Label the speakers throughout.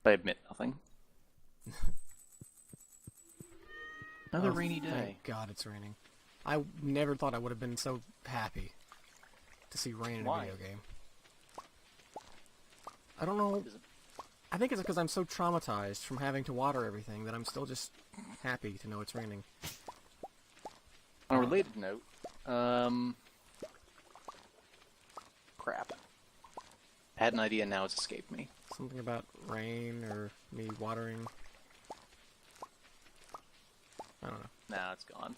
Speaker 1: I admit nothing. Another
Speaker 2: Oh,
Speaker 1: rainy day.
Speaker 2: Thank God it's raining. I never thought I would have been so happy to see rain in a
Speaker 1: Why?
Speaker 2: video game. I don't know. I think it's because I'm so traumatized from having to water everything that I'm still just happy to know it's raining.
Speaker 1: On a related note, crap. I had an idea, now it's escaped me.
Speaker 2: Something about rain or me watering. I don't know.
Speaker 1: Nah, it's gone.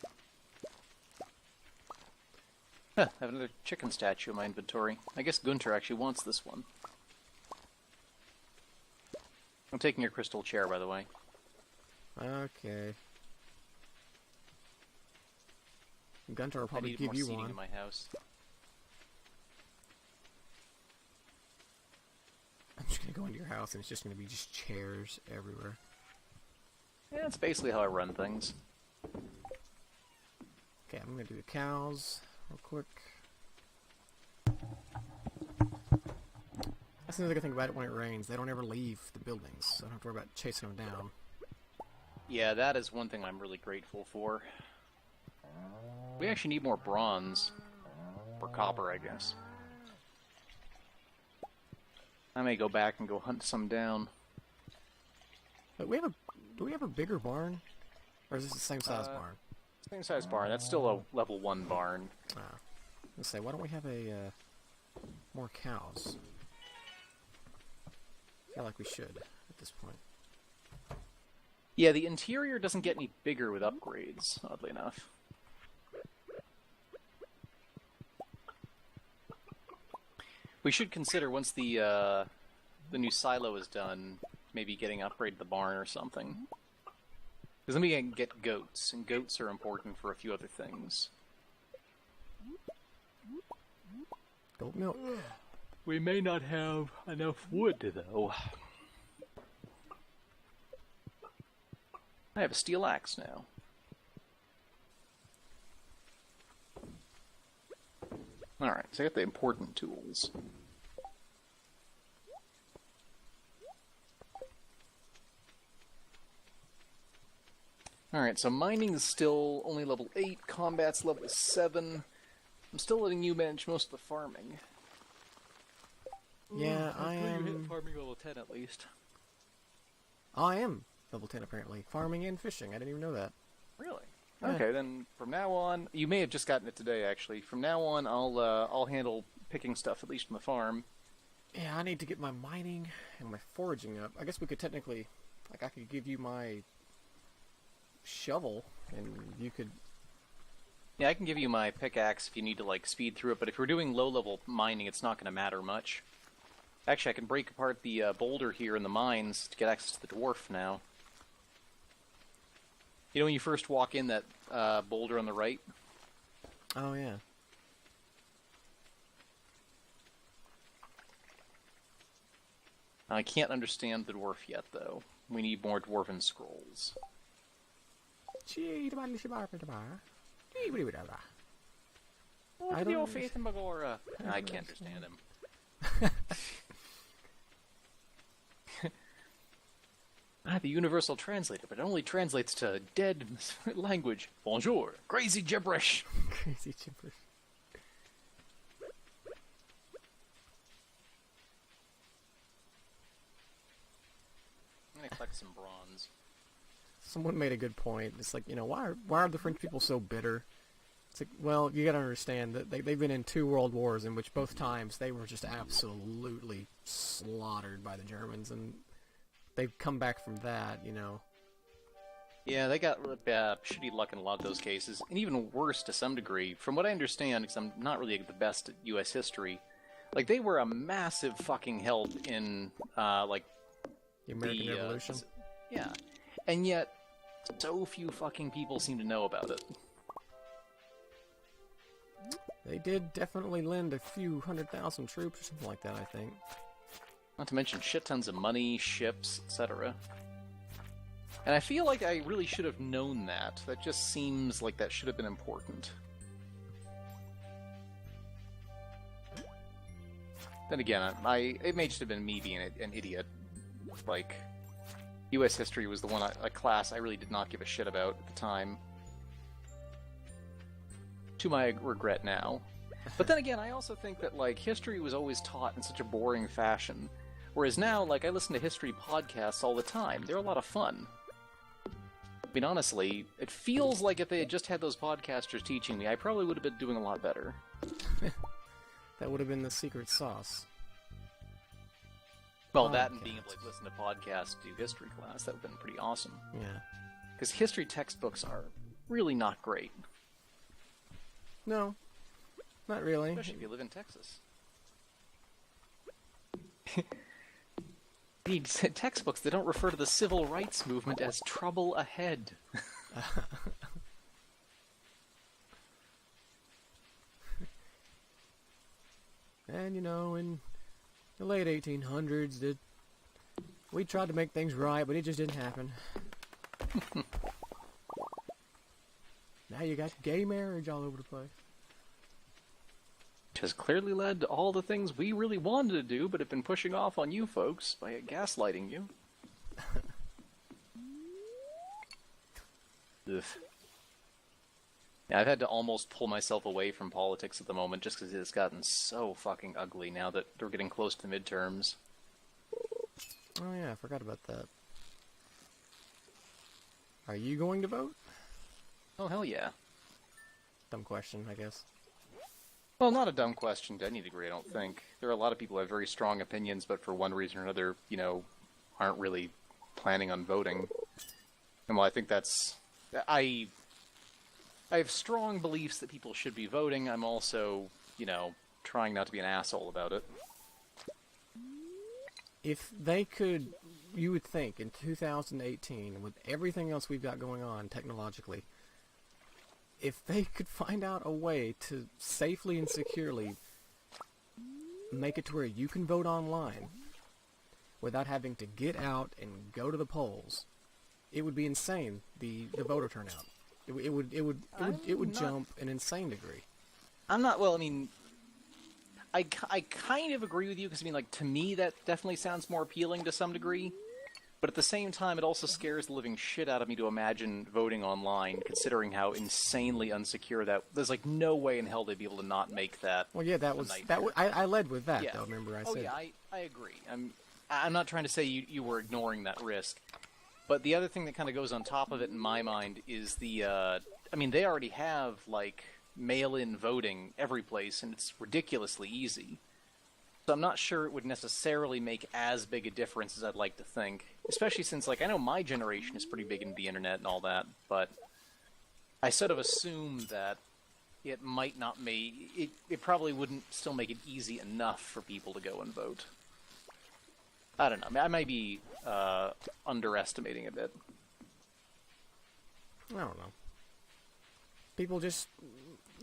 Speaker 1: Huh, I have another chicken statue in my inventory. I guess Gunter actually wants this one. I'm taking your crystal chair, by the way.
Speaker 2: Okay. Gunter will
Speaker 1: I
Speaker 2: probably
Speaker 1: need
Speaker 2: give
Speaker 1: more
Speaker 2: you
Speaker 1: seating
Speaker 2: one.
Speaker 1: in my house.
Speaker 2: I'm just gonna go into your house and it's just gonna be just chairs everywhere.
Speaker 1: Yeah, that's basically how I run things.
Speaker 2: Okay, I'm gonna do the cows real quick. That's another good thing about it when it rains. They don't ever leave the buildings, so I don't have to worry about chasing them down.
Speaker 1: Yeah, that is one thing I'm really grateful for. We actually need more bronze. Or copper, I guess. I may go back and go hunt some down.
Speaker 2: But do we have a bigger barn? Or is this the same size barn?
Speaker 1: Same size barn. That's still a level 1 barn.
Speaker 2: Ah. Let's say, why don't we have a, more cows? I feel like we should, at this point.
Speaker 1: Yeah, the interior doesn't get any bigger with upgrades, oddly enough. We should consider, once the new silo is done, maybe getting upgrade the barn or something. Because then we can get goats, and goats are important for a few other things.
Speaker 2: Goat milk.
Speaker 1: We may not have enough wood, though. I have a steel axe now. Alright, so I got the important tools. Alright, so mining is still only level 8, combat's level 7. I'm still letting you manage most of the farming.
Speaker 2: Yeah, I
Speaker 1: You hit
Speaker 2: am...
Speaker 1: farming level 10 at least.
Speaker 2: I am level 10 apparently. Farming and fishing, I didn't even know that.
Speaker 1: Really?
Speaker 2: Yeah.
Speaker 1: Okay, then from now on, you may have just gotten it today actually. From now on, I'll handle picking stuff, at least from the farm.
Speaker 2: Yeah, I need to get my mining and my foraging up. I guess we could technically... Like, I could give you my... shovel, and you could...
Speaker 1: Yeah, I can give you my pickaxe if you need to like speed through it, but if we're doing low-level mining, it's not going to matter much. Actually, I can break apart the boulder here in the mines to get access to the dwarf now. You know when you first walk in, that boulder on the right?
Speaker 2: Oh, yeah.
Speaker 1: I can't understand the dwarf yet, though. We need more dwarven scrolls.
Speaker 2: I don't
Speaker 1: Your faith in Magora. I can't understand him. The universal translator, but it only translates to dead language. Bonjour. Crazy gibberish.
Speaker 2: Crazy gibberish.
Speaker 1: I'm gonna collect some bronze.
Speaker 2: Someone made a good point. It's like, you know, why are the French people so bitter? It's like, well, you gotta understand that they've been in 2 world wars in which both times they were just absolutely slaughtered by the Germans, and they've come back from that, you know.
Speaker 1: Yeah, they got shitty luck in a lot of those cases, and even worse to some degree. From what I understand, because I'm not really the best at U.S. history, like, they were a massive fucking help in, like...
Speaker 2: The American Revolution?
Speaker 1: Yeah. And yet, so few fucking people seem to know about it.
Speaker 2: They did definitely lend a few 100,000 troops or something like that, I think.
Speaker 1: Not to mention shit tons of money, ships, etc. And I feel like I really should have known that. That just seems like that should have been important. Then again, it may just have been me being an idiot. Like, U.S. history was the one a class I really did not give a shit about at the time. To my regret now. But then again, I also think that, like, history was always taught in such a boring fashion. Whereas now, like, I listen to history podcasts all the time. They're a lot of fun. I mean, honestly, it feels like if they had just had those podcasters teaching me, I probably would have been doing a lot better.
Speaker 2: That would have been the secret sauce.
Speaker 1: Well, that and being able to listen to podcasts do history class, that would have been pretty awesome.
Speaker 2: Yeah.
Speaker 1: Because history textbooks are really not great.
Speaker 2: No, not really.
Speaker 1: Especially if you live in Texas. Need textbooks that don't refer to the civil rights movement as trouble ahead.
Speaker 2: And, you know, in the late 1800s, we tried to make things right, but it just didn't happen. Now you got gay marriage all over the place.
Speaker 1: Which has clearly led to all the things we really wanted to do, but have been pushing off on you folks by gaslighting you. Ugh. Yeah, I've had to almost pull myself away from politics at the moment just because it's gotten so fucking ugly now that we're getting close to the midterms.
Speaker 2: Oh yeah, I forgot about that. Are you going to vote?
Speaker 1: Oh, hell yeah.
Speaker 2: Dumb question, I guess.
Speaker 1: Well, not a dumb question to any degree, I don't think. There are a lot of people who have very strong opinions, but for one reason or another, you know, aren't really planning on voting. And well, I think that's... I have strong beliefs that people should be voting. I'm also, you know, trying not to be an asshole about it.
Speaker 2: If they could, you would think, in 2018, with everything else we've got going on technologically, if they could find out a way to safely and securely make it to where you can vote online without having to get out and go to the polls, it would be insane, the voter turnout. It would jump an insane degree.
Speaker 1: I'm not, well, I mean, I kind of agree with you, because, I mean, like, to me, that definitely sounds more appealing to some degree. But at the same time, it also scares the living shit out of me to imagine voting online, considering how insanely unsecure that... There's, like, no way in hell they'd be able to not make that.
Speaker 2: Well, yeah, I led with that, though, remember I said...
Speaker 1: Oh, yeah, I agree. I'm not trying to say you were ignoring that risk. But the other thing that kind of goes on top of it, in my mind, is the... I mean, they already have, like, mail-in voting every place, and it's ridiculously easy. So I'm not sure it would necessarily make as big a difference as I'd like to think. Especially since, like, I know my generation is pretty big into the internet and all that, but I sort of assume that it might not make... It probably wouldn't still make it easy enough for people to go and vote. I don't know. I might be underestimating a bit.
Speaker 2: I don't know. People just...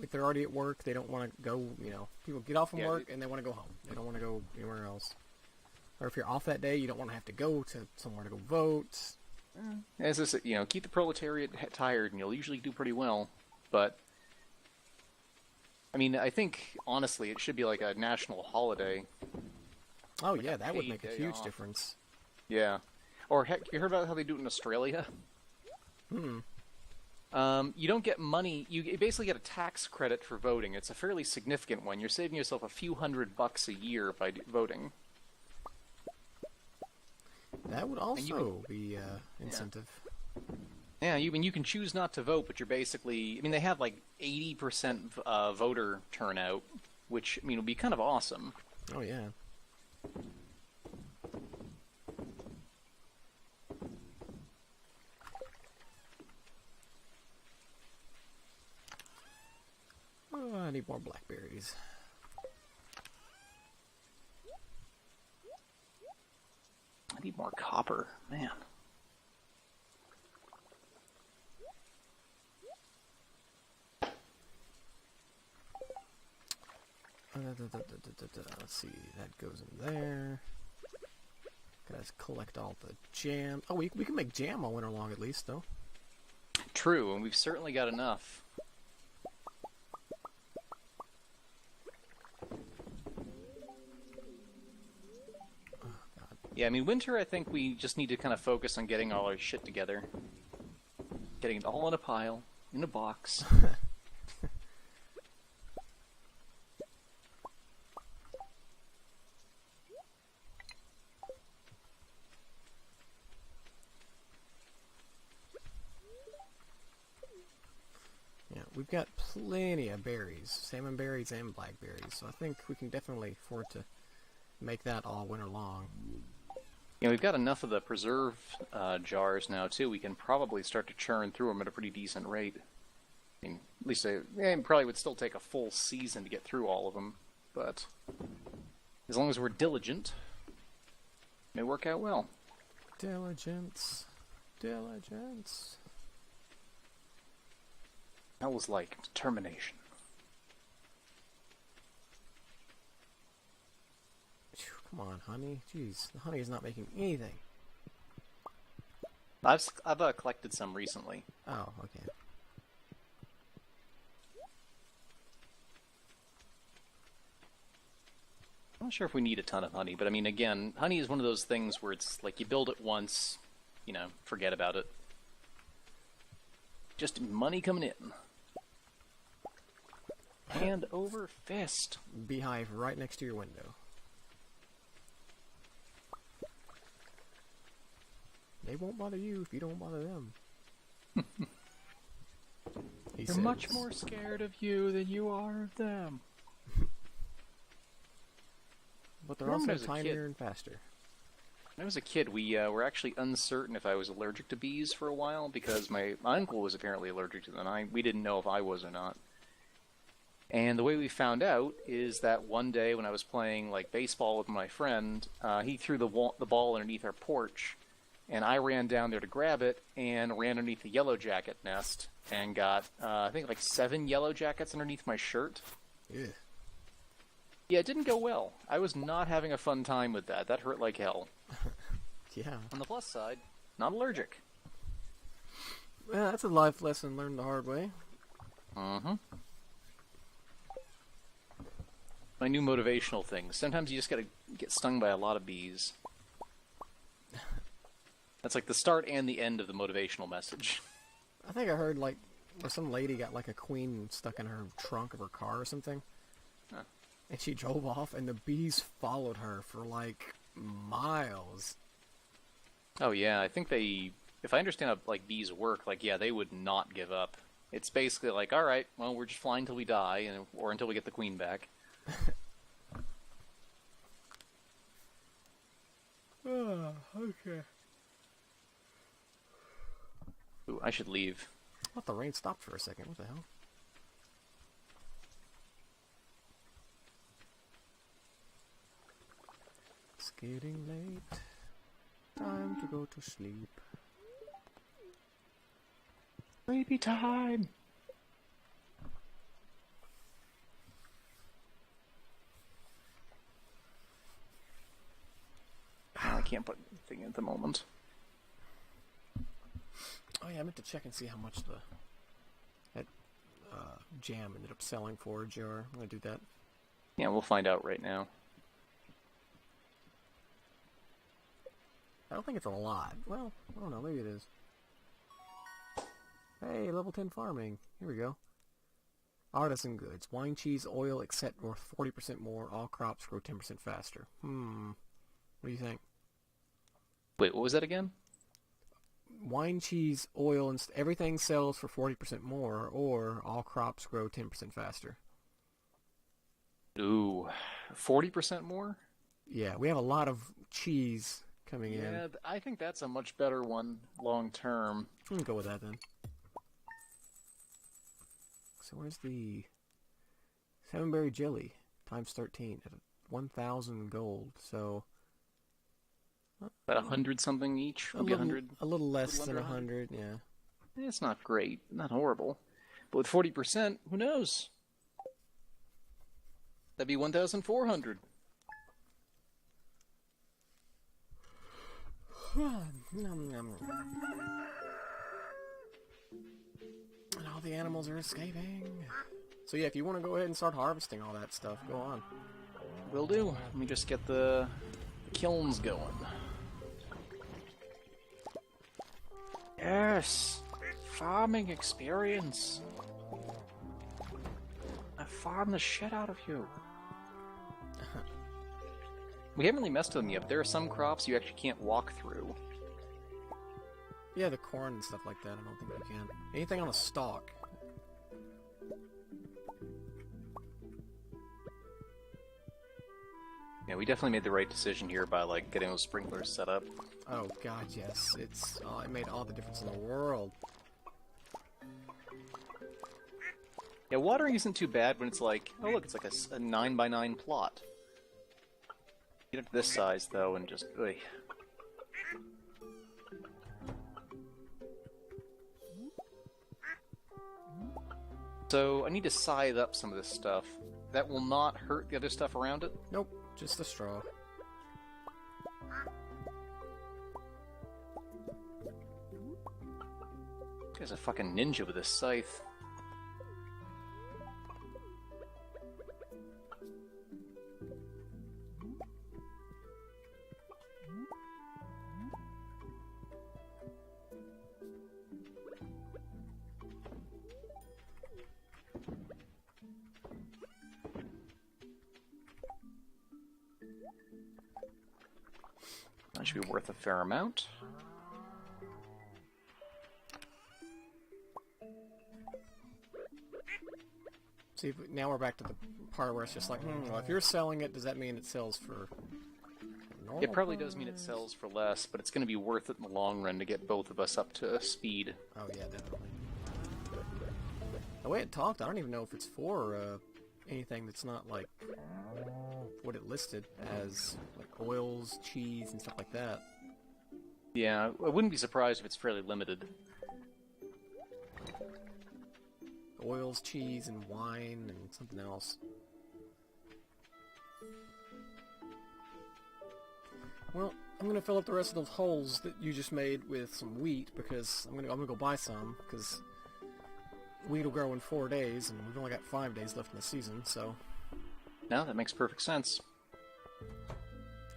Speaker 2: If they're already at work, they don't want to go, you know... People get off from work and they want to go home. They don't want to go anywhere else. Or if you're off that day, you don't want to have to go to somewhere to go vote.
Speaker 1: As I said, you know, keep the proletariat tired and you'll usually do pretty well. But, I mean, I think, honestly, it should be like a national holiday.
Speaker 2: Oh,
Speaker 1: like
Speaker 2: yeah, that would make a huge
Speaker 1: off.
Speaker 2: difference.
Speaker 1: Yeah. Or, heck, you heard about how they do it in Australia? You don't get money. You basically get a tax credit for voting. It's a fairly significant one. You're saving yourself a few $100 a year by voting.
Speaker 2: That would also be incentive.
Speaker 1: Yeah, you can choose not to vote, but you're basically... I mean, they have like 80% voter turnout, which, I mean, would be kind of awesome.
Speaker 2: Oh, yeah. Oh, I need more blackberries.
Speaker 1: I need more copper, man.
Speaker 2: Let's see, that goes in there. Gotta collect all the jam. Oh, we can make jam all winter long at least, though.
Speaker 1: True, and we've certainly got enough.
Speaker 2: Oh, God.
Speaker 1: Yeah, I mean, winter, I think we just need to kind of focus on getting all our shit together. Getting it all in a pile, in a box.
Speaker 2: Yeah, we've got plenty of berries, salmon berries and blackberries, so I think we can definitely afford to make that all winter long.
Speaker 1: Yeah, we've got enough of the preserve jars now, too. We can probably start to churn through them at a pretty decent rate. I mean, at least it probably would still take a full season to get through all of them, but as long as we're diligent, it may work out well.
Speaker 2: Diligence. Diligence.
Speaker 1: That was like determination.
Speaker 2: Come on, honey. Jeez, the honey is not making anything.
Speaker 1: I've collected some recently.
Speaker 2: Oh, okay.
Speaker 1: I'm not sure if we need a ton of honey, but I mean, again, honey is one of those things where it's like you build it once, you know, forget about it. Just money coming in. Hand over fist.
Speaker 2: Beehive right next to your window. They won't bother you if you don't bother them.
Speaker 1: They're much more scared of you than you are of them.
Speaker 2: But they're also tinier and faster.
Speaker 1: When I was a kid, we were actually uncertain if I was allergic to bees for a while because my uncle was apparently allergic to them. We didn't know if I was or not. And the way we found out is that one day when I was playing like baseball with my friend, he threw the ball underneath our porch, and I ran down there to grab it and ran underneath the yellow jacket nest and got I think like 7 yellow jackets underneath my shirt.
Speaker 2: Yeah.
Speaker 1: Yeah, it didn't go well. I was not having a fun time with that. That hurt like hell.
Speaker 2: Yeah.
Speaker 1: On the plus side, not allergic.
Speaker 2: Well, that's a life lesson learned the hard way.
Speaker 1: Mm-hmm. My new motivational thing. Sometimes you just gotta get stung by a lot of bees. That's like the start and the end of the motivational message.
Speaker 2: I think I heard, like, where some lady got, like, a queen stuck in her trunk of her car or something.
Speaker 1: Huh.
Speaker 2: And she drove off, and the bees followed her for, like, miles.
Speaker 1: Oh yeah, I think if I understand how, like, bees work, like, yeah, they would not give up. It's basically like, alright, well, we're just flying till we die, or until we get the queen back.
Speaker 2: Oh, okay.
Speaker 1: Ooh, I should leave.
Speaker 2: I thought the rain stopped for a second. What the hell? It's getting late. Time to go to sleep.
Speaker 1: Sleepy time! I can't put anything at the moment.
Speaker 2: Oh yeah, I meant to check and see how much that jam ended up selling for a jar. I'm gonna do that.
Speaker 1: Yeah, we'll find out right now.
Speaker 2: I don't think it's a lot. Well, I don't know. Maybe it is. Hey, level 10 farming. Here we go. Artisan goods. Wine, cheese, oil, except worth 40% more. All crops grow 10% faster. What do you think?
Speaker 1: Wait, what was that again?
Speaker 2: Wine, cheese, oil, and everything sells for 40% more, or all crops grow 10% faster.
Speaker 1: Ooh, 40% more?
Speaker 2: Yeah, we have a lot of cheese coming in.
Speaker 1: Yeah, I think that's a much better one long term.
Speaker 2: We can go with that then. So where's the salmonberry jelly times 13 at 1,000 gold? So
Speaker 1: about 100 something each. Maybe 100.
Speaker 2: A little less than 100. Yeah.
Speaker 1: It's not great, not horrible, but with 40%, who knows? That'd be 1,400.
Speaker 2: And all the animals are escaping. So yeah, if you want to go ahead and start harvesting all that stuff, go on.
Speaker 1: Will do. Let me just get the kilns going. Yes! Farming experience! I farm the shit out of you. We haven't really messed with them yet. There are some crops you actually can't walk through.
Speaker 2: Yeah, the corn and stuff like that, I don't think you can. Anything on a stalk.
Speaker 1: Yeah, we definitely made the right decision here by, like, getting those sprinklers set up.
Speaker 2: Oh god, yes. It made all the difference in the world.
Speaker 1: Yeah, watering isn't too bad when it's like, oh look, it's like a 9x9 plot. Get up to this size, though, and just, ugh. So, I need to scythe up some of this stuff. That will not hurt the other stuff around it?
Speaker 2: Nope, just the straw.
Speaker 1: This guy's a fucking ninja with a scythe. That should be worth a fair amount.
Speaker 2: See, now we're back to the part where it's just like, well, if you're selling it, does that mean it sells for normal?
Speaker 1: It probably does mean it sells for less, but it's going to be worth it in the long run to get both of us up to speed.
Speaker 2: Oh yeah, definitely. The way it talked, I don't even know if it's for anything that's not like what it listed as, like oils, cheese, and stuff like that.
Speaker 1: Yeah, I wouldn't be surprised if it's fairly limited.
Speaker 2: Oils, cheese, and wine, and something else. Well, I'm gonna fill up the rest of those holes that you just made with some wheat because I'm gonna go buy some because wheat will grow in 4 days, and we've only got 5 days left in the season, so.
Speaker 1: No, that makes perfect sense.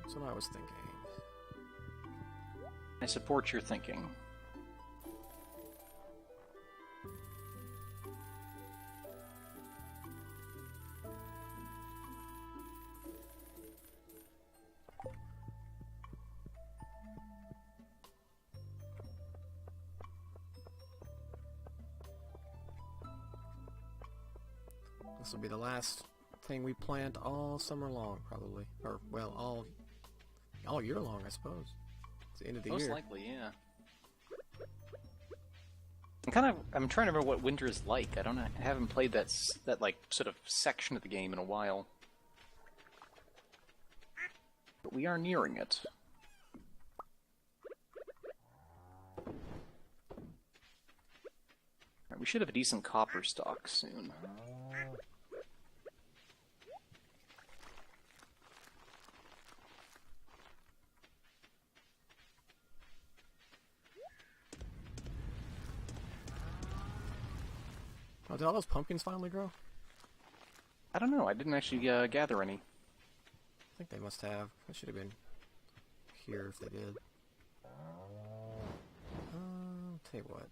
Speaker 2: That's what I was thinking.
Speaker 1: I support your thinking.
Speaker 2: This will be the last thing we plant all summer long, probably. Or, well, all year long, I suppose. It's the end of the year.
Speaker 1: Most likely, yeah. I'm trying to remember what winter is like. I haven't played that like sort of section of the game in a while. But we are nearing it. Alright, we should have a decent copper stock soon.
Speaker 2: Oh, did all those pumpkins finally grow?
Speaker 1: I don't know, I didn't actually gather any.
Speaker 2: I think they must have. I should have been here if they did. Tell you what.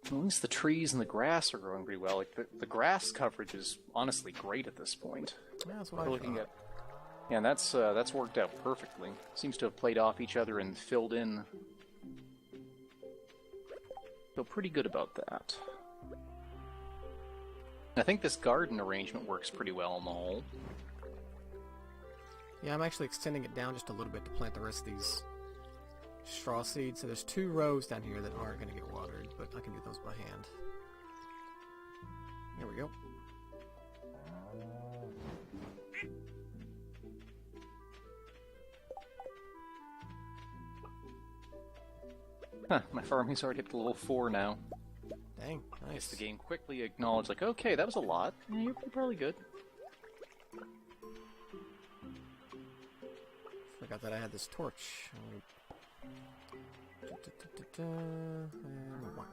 Speaker 1: At least the trees and the grass are growing pretty well. Like the grass coverage is honestly great at this point.
Speaker 2: Yeah, that's what
Speaker 1: We're looking at. Yeah, and that's worked out perfectly. Seems to have played off each other and filled in. Feel pretty good about that. I think this garden arrangement works pretty well on the whole.
Speaker 2: Yeah, I'm actually extending it down just a little bit to plant the rest of these straw seeds. So there's 2 rows down here that aren't going to get watered, but I can do those by hand. There we go.
Speaker 1: Huh, my farming's already up to level 4 now.
Speaker 2: Dang, nice.
Speaker 1: The game quickly acknowledged, like, okay, that was a lot. Yeah, you're probably good.
Speaker 2: Forgot that I had this torch. And whack.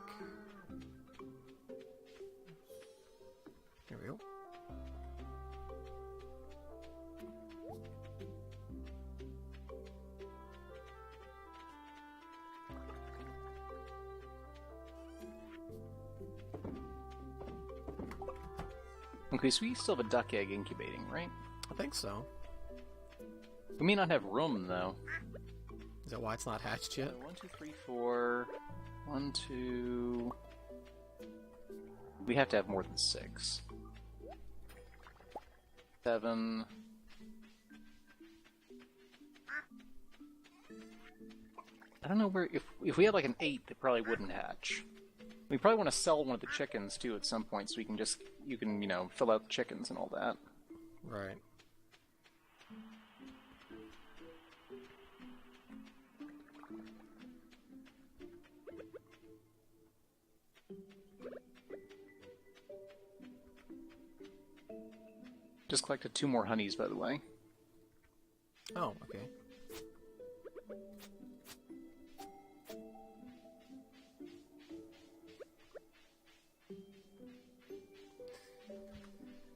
Speaker 2: There we go.
Speaker 1: Okay, so we still have a duck egg incubating, right?
Speaker 2: I think so.
Speaker 1: We may not have room, though.
Speaker 2: Is that why it's not hatched yet?
Speaker 1: 1, 2, 3, 4. 1, 2. We have to have more than 6. 7. I don't know where. If we had like an 8, it probably wouldn't hatch. We probably want to sell one of the chickens too at some point, so we can just you know fill out the chickens and all that.
Speaker 2: Right.
Speaker 1: Just collected 2 more honeys, by the way.
Speaker 2: Oh, okay.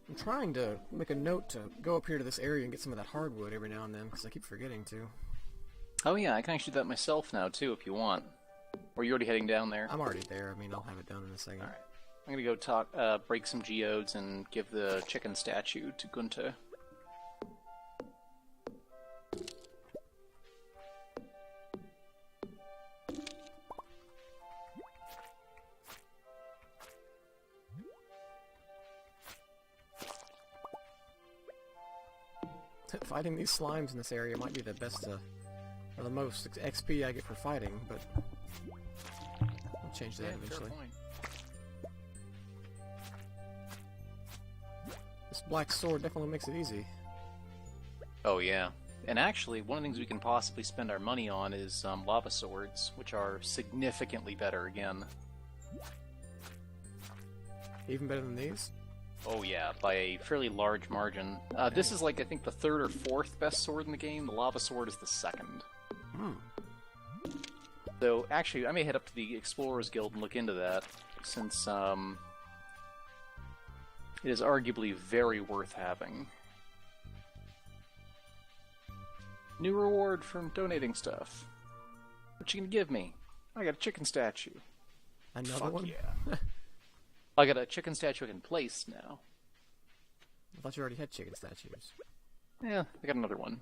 Speaker 2: I'm trying to make a note to go up here to this area and get some of that hardwood every now and then, because I keep forgetting to.
Speaker 1: Oh yeah, I can actually do that myself now too, if you want. Or are you already heading down there?
Speaker 2: I'm already there. I mean, I'll have it done in a second.
Speaker 1: Alright. I'm gonna go break some geodes and give the chicken statue to Gunta.
Speaker 2: Fighting these slimes in this area might be the best, or the most XP I get for fighting, but I'll change that eventually.
Speaker 1: Fair point.
Speaker 2: This black sword definitely makes it easy.
Speaker 1: Oh yeah. And actually, one of the things we can possibly spend our money on is lava swords, which are significantly better again.
Speaker 2: Even better than these?
Speaker 1: Oh yeah, by a fairly large margin. This is like, I think, the 3rd or 4th best sword in the game. The lava sword is the 2nd. So, actually, I may head up to the Explorers Guild and look into that, since it is arguably very worth having. New reward from donating stuff. What you gonna give me? I got a chicken statue.
Speaker 2: Another
Speaker 1: Fuck
Speaker 2: one?
Speaker 1: yeah. I got a chicken statue I can place now.
Speaker 2: I thought you already had chicken statues.
Speaker 1: Yeah, I got another one.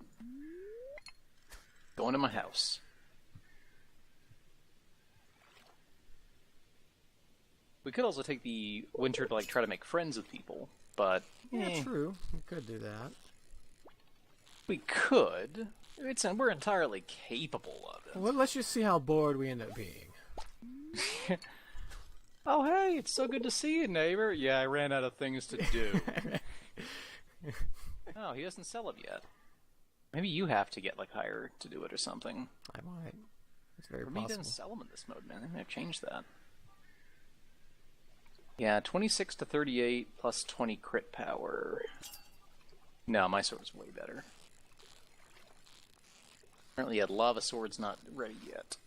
Speaker 1: Going to my house. We could also take the winter to like try to make friends with people, but
Speaker 2: Yeah, true. We could do that.
Speaker 1: we could. We're entirely capable of it.
Speaker 2: Well, let's just see how bored we end up being.
Speaker 1: Oh, hey, it's so good to see you, neighbor. Yeah, I ran out of things to do. Oh, he doesn't sell it yet. Maybe you have to get like hired to do it or something.
Speaker 2: I might. It's very
Speaker 1: For me, he
Speaker 2: possible.
Speaker 1: doesn't sell them in this mode, man. They may have changed that. Yeah, 26 to 38 plus 20 crit power. No, my sword is way better. Apparently, yeah, the lava sword's not ready yet.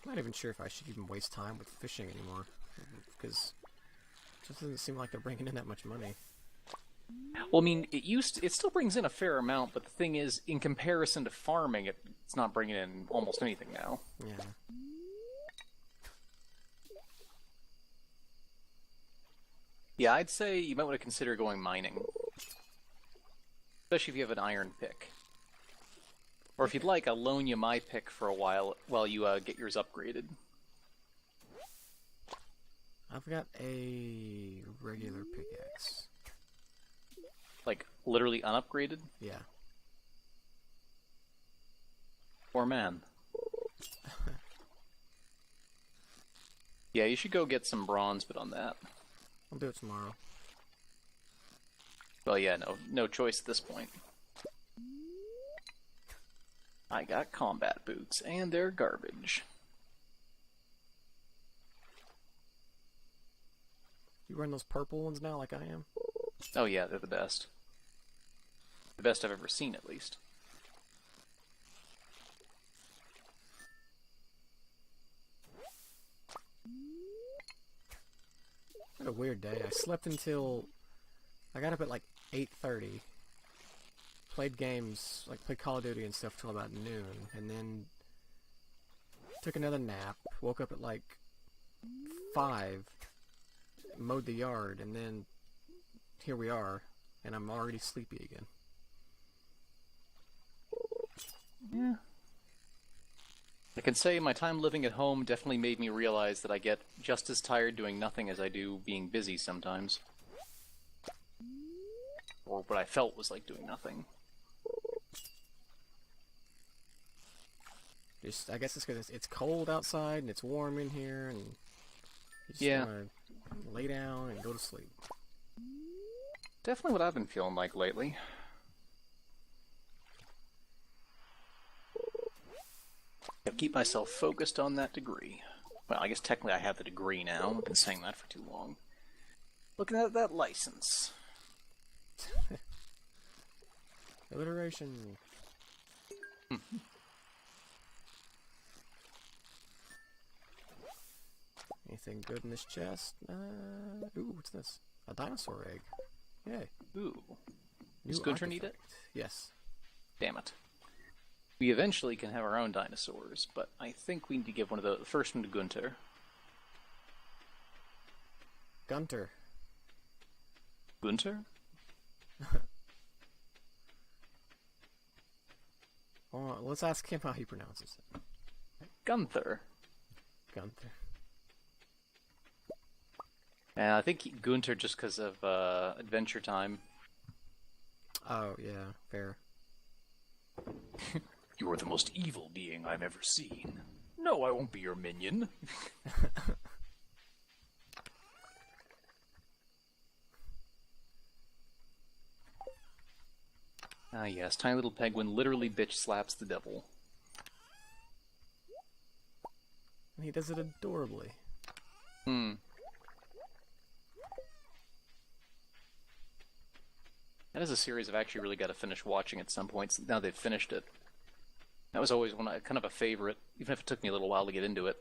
Speaker 2: I'm not even sure if I should even waste time with fishing anymore, because it just doesn't seem like they're bringing in that much money.
Speaker 1: Well, I mean, it still brings in a fair amount, but the thing is, in comparison to farming, it's not bringing in almost anything now.
Speaker 2: Yeah.
Speaker 1: Yeah, I'd say you might want to consider going mining. Especially if you have an iron pick. Or if you'd like, I'll loan you my pick for a while you get yours upgraded.
Speaker 2: I've got a regular pickaxe.
Speaker 1: Like, literally unupgraded?
Speaker 2: Yeah.
Speaker 1: Poor man. Yeah, you should go get some bronze bit on that.
Speaker 2: I'll do it tomorrow.
Speaker 1: Well, yeah, no choice at this point. I got combat boots, and they're garbage.
Speaker 2: You wearing those purple ones now like I am?
Speaker 1: Oh yeah, they're the best. The best I've ever seen, at least.
Speaker 2: What a weird day. I slept until... I got up at like 8:30. Played games, like played Call of Duty and stuff till about noon. And then took another nap. Woke up at like 5. Mowed the yard. And then here we are. And I'm already sleepy again.
Speaker 1: Yeah. I can say my time living at home definitely made me realize that I get just as tired doing nothing as I do being busy sometimes. Or what I felt was like doing nothing.
Speaker 2: Just, I guess it's because it's cold outside and it's warm in here, and you just
Speaker 1: Yeah.
Speaker 2: want to lay down and go to sleep.
Speaker 1: Definitely what I've been feeling like lately. Gotta keep myself focused on that degree. Well, I guess technically I have the degree now. I've been saying that for too long. Looking at that license.
Speaker 2: Alliteration. Anything good in this chest? Ooh, what's this? A dinosaur egg. Yay.
Speaker 1: Ooh.
Speaker 2: New
Speaker 1: Does Gunter need it?
Speaker 2: artifact. Yes.
Speaker 1: Damn it. We eventually can have our own dinosaurs, but I think we need to give one of the first one to Gunter.
Speaker 2: Gunter.
Speaker 1: Gunter?
Speaker 2: Oh, let's ask him how he pronounces it.
Speaker 1: Gunther.
Speaker 2: Gunther.
Speaker 1: And I think Gunter just because of Adventure Time.
Speaker 2: Oh, yeah, fair.
Speaker 1: You are the most evil being I've ever seen. No, I won't be your minion. Ah yes, tiny little penguin literally bitch slaps the devil.
Speaker 2: And he does it adorably.
Speaker 1: Hmm. That is a series I've actually really got to finish watching at some point, now they've finished it. That was always kind of a favorite, even if it took me a little while to get into it.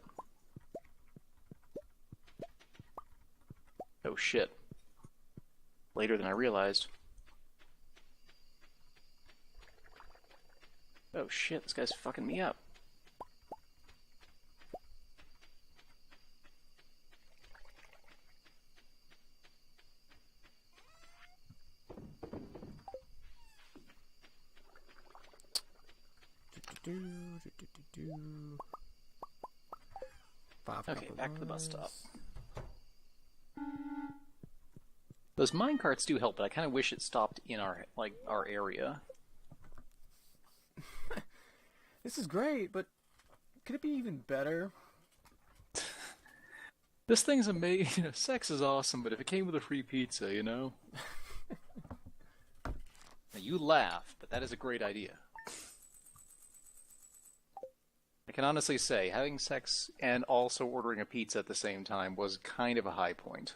Speaker 1: Oh shit. Later than I realized. Oh shit, this guy's fucking me up. Okay, back to the bus stop. Those minecarts do help, but I kind of wish it stopped in our area.
Speaker 2: This is great, but could it be even better?
Speaker 1: This thing's amazing. You know, sex is awesome, but if it came with a free pizza, you know? Now, you laugh, but that is a great idea. I can honestly say, having sex and also ordering a pizza at the same time was kind of a high point.